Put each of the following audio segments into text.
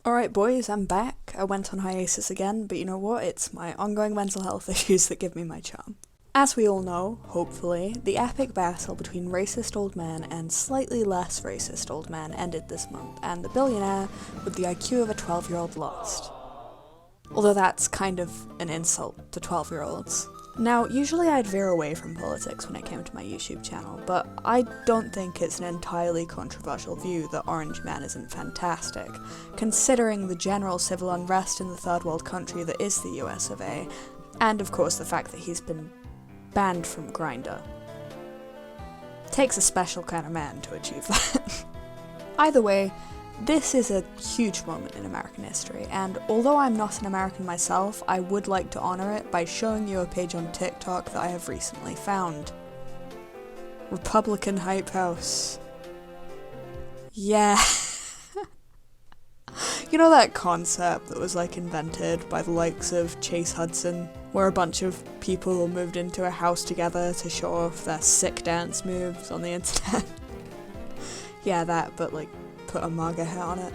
Alright boys, I'm back. I went on hiatus again, but you know what? It's my ongoing mental health issues that give me my charm. As we all know, hopefully, the epic battle between racist old men and slightly less racist old men ended this month, and the billionaire with the IQ of a 12-year-old lost. Although that's kind of an insult to 12-year-olds. Now, usually I'd veer away from politics when it came to my YouTube channel, but I don't think it's an entirely controversial view that Orange Man isn't fantastic, considering the general civil unrest in the third world country that is the US of A, and of course the fact that he's been banned from Grindr. Takes a special kind of man to achieve that. Either way, this is a huge moment in American history, and although I'm not an American myself, I would like to honour it by showing you a page on TikTok that I have recently found. Republican Hypehouse. Yeah. You know that concept that was invented by the likes of Chase Hudson, where a bunch of people moved into a house together to show off their sick dance moves on the internet? Yeah, that, but put a MAGA hat on it.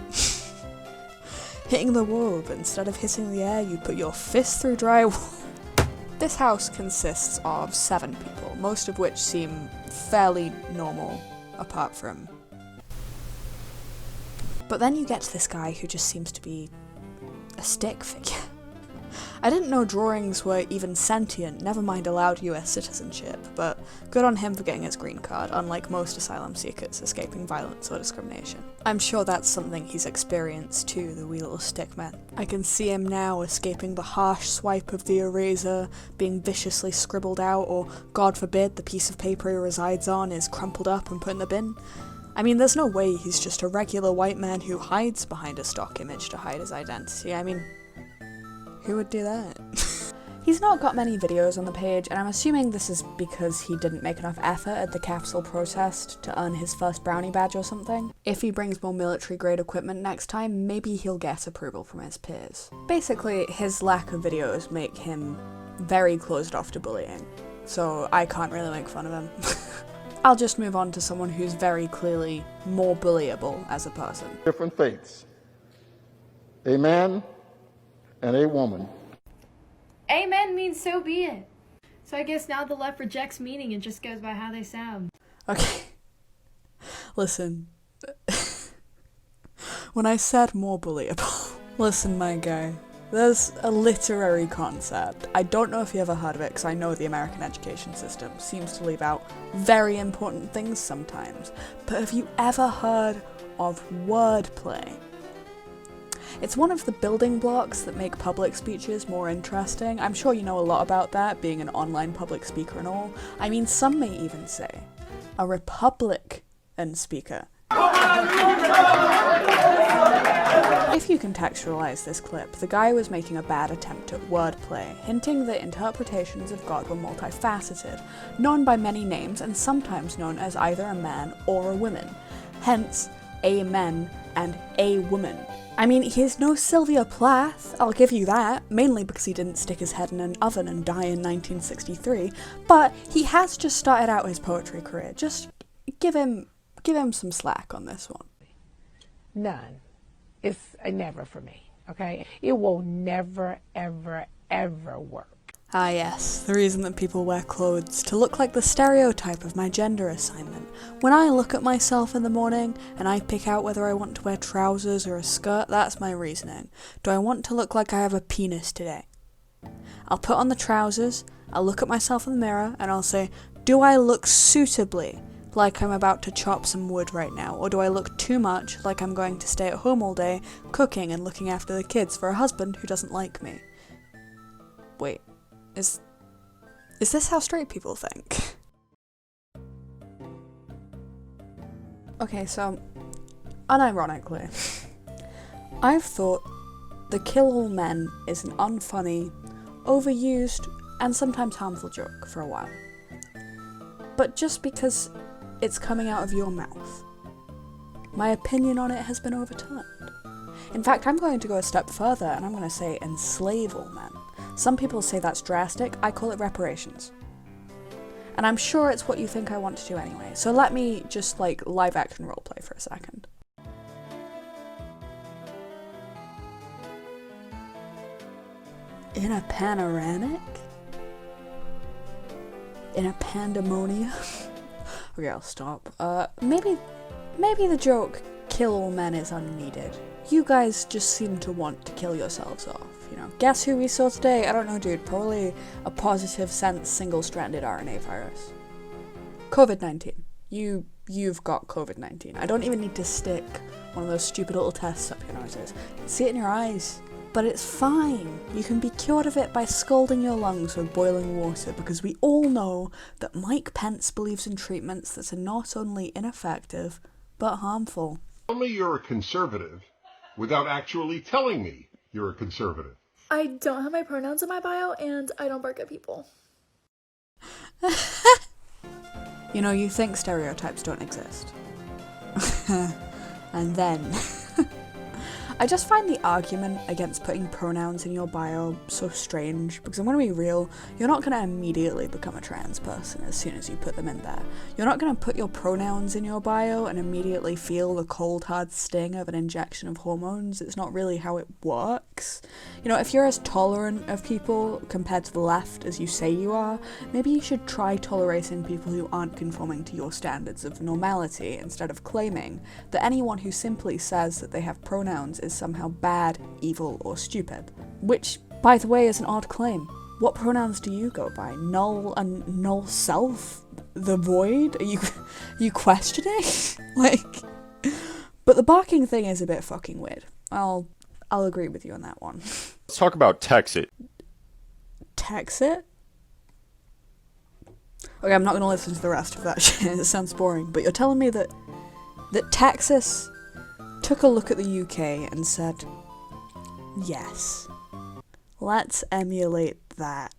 Hitting the wall, but instead of hitting the air, you put your fist through drywall. This house consists of 7 people, most of which seem fairly normal, apart from... But then you get to this guy who just seems to be a stick figure. I didn't know drawings were even sentient, never mind allowed US citizenship, but good on him for getting his green card, unlike most asylum seekers escaping violence or discrimination. I'm sure that's something he's experienced too, the wee little stick man. I can see him now escaping the harsh swipe of the eraser, being viciously scribbled out, or God forbid the piece of paper he resides on is crumpled up and put in the bin. I mean, there's no way he's just a regular white man who hides behind a stock image to hide his identity. I mean, who would do that? He's not got many videos on the page, and I'm assuming this is because he didn't make enough effort at the Capitol protest to earn his first brownie badge or something. If he brings more military-grade equipment next time, maybe he'll get approval from his peers. Basically, his lack of videos make him very closed off to bullying, so I can't really make fun of him. I'll just move on to someone who's very clearly more bullyable as a person. Different faiths. A man and a woman. Amen means so be it. So I guess now the left rejects meaning and just goes by how they sound. Okay. Listen. When I said more bullyable, listen my guy, there's a literary concept. I don't know if you ever heard of it, because I know the American education system seems to leave out very important things sometimes, but have you ever heard of wordplay? It's one of the building blocks that make public speeches more interesting. I'm sure you know a lot about that, being an online public speaker and all. I mean, some may even say, a Republican speaker. If you contextualize this clip, the guy was making a bad attempt at wordplay, hinting that interpretations of God were multifaceted, known by many names and sometimes known as either a man or a woman. Hence, amen and a woman. I mean, he's no Sylvia Plath, I'll give you that, mainly because he didn't stick his head in an oven and die in 1963, but he has just started out his poetry career. Just give him some slack on this one. None. It's a never for me, okay? It will never, ever, ever work. Ah yes, the reason that people wear clothes, to look like the stereotype of my gender assignment. When I look at myself in the morning and I pick out whether I want to wear trousers or a skirt, that's my reasoning. Do I want to look like I have a penis today? I'll put on the trousers, I'll look at myself in the mirror, and I'll say, do I look suitably like I'm about to chop some wood right now, or do I look too much like I'm going to stay at home all day, cooking and looking after the kids for a husband who doesn't like me? Wait. Is this how straight people think? Okay, so, unironically, I've thought the kill all men is an unfunny, overused, and sometimes harmful joke for a while. But just because it's coming out of your mouth, my opinion on it has been overturned. In fact, I'm going to go a step further and I'm going to say enslave all men. Some people say that's drastic, I call it reparations. And I'm sure it's what you think I want to do anyway, so let me just live action roleplay for a second. In a panoramic? In a pandemonia? Okay, I'll stop. Maybe the joke, kill all men, is unneeded. You guys just seem to want to kill yourselves off, you know. Guess who we saw today? I don't know, dude. Probably a positive sense single-stranded RNA virus. COVID-19. You've got COVID-19. I don't even need to stick one of those stupid little tests up your noses. See it in your eyes. But it's fine. You can be cured of it by scalding your lungs with boiling water, because we all know that Mike Pence believes in treatments that are not only ineffective, but harmful. Tell me you're a conservative without actually telling me you're a conservative. I don't have my pronouns in my bio, and I don't bark at people. You know, you think stereotypes don't exist. And then... I just find the argument against putting pronouns in your bio so strange, because I'm going to be real, you're not going to immediately become a trans person as soon as you put them in there. You're not going to put your pronouns in your bio and immediately feel the cold hard sting of an injection of hormones. It's not really how it works. You know, if you're as tolerant of people compared to the left as you say you are, maybe you should try tolerating people who aren't conforming to your standards of normality, instead of claiming that anyone who simply says that they have pronouns is somehow bad, evil, or stupid. Which, by the way, is an odd claim. What pronouns do you go by? Null and null self? The void? Are you questioning? Like... But the barking thing is a bit fucking weird. I'll agree with you on that one. Let's talk about Texit. Texit? Okay, I'm not gonna listen to the rest of that shit. It sounds boring. But you're telling me that Texas took a look at the UK and said, yes, let's emulate that.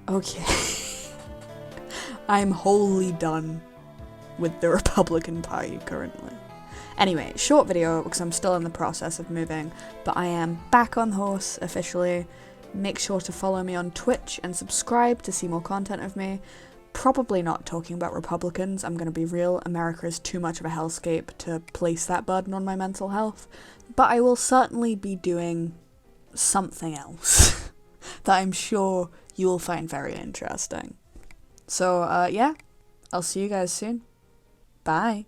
Okay. I'm wholly done with the Republican Party currently. Anyway, short video because I'm still in the process of moving, but I am back on the horse officially. Make sure to follow me on Twitch and subscribe to see more content of me. Probably not talking about Republicans, I'm gonna be real, America is too much of a hellscape to place that burden on my mental health, but I will certainly be doing something else that I'm sure you will find very interesting. So, yeah, I'll see you guys soon. Bye.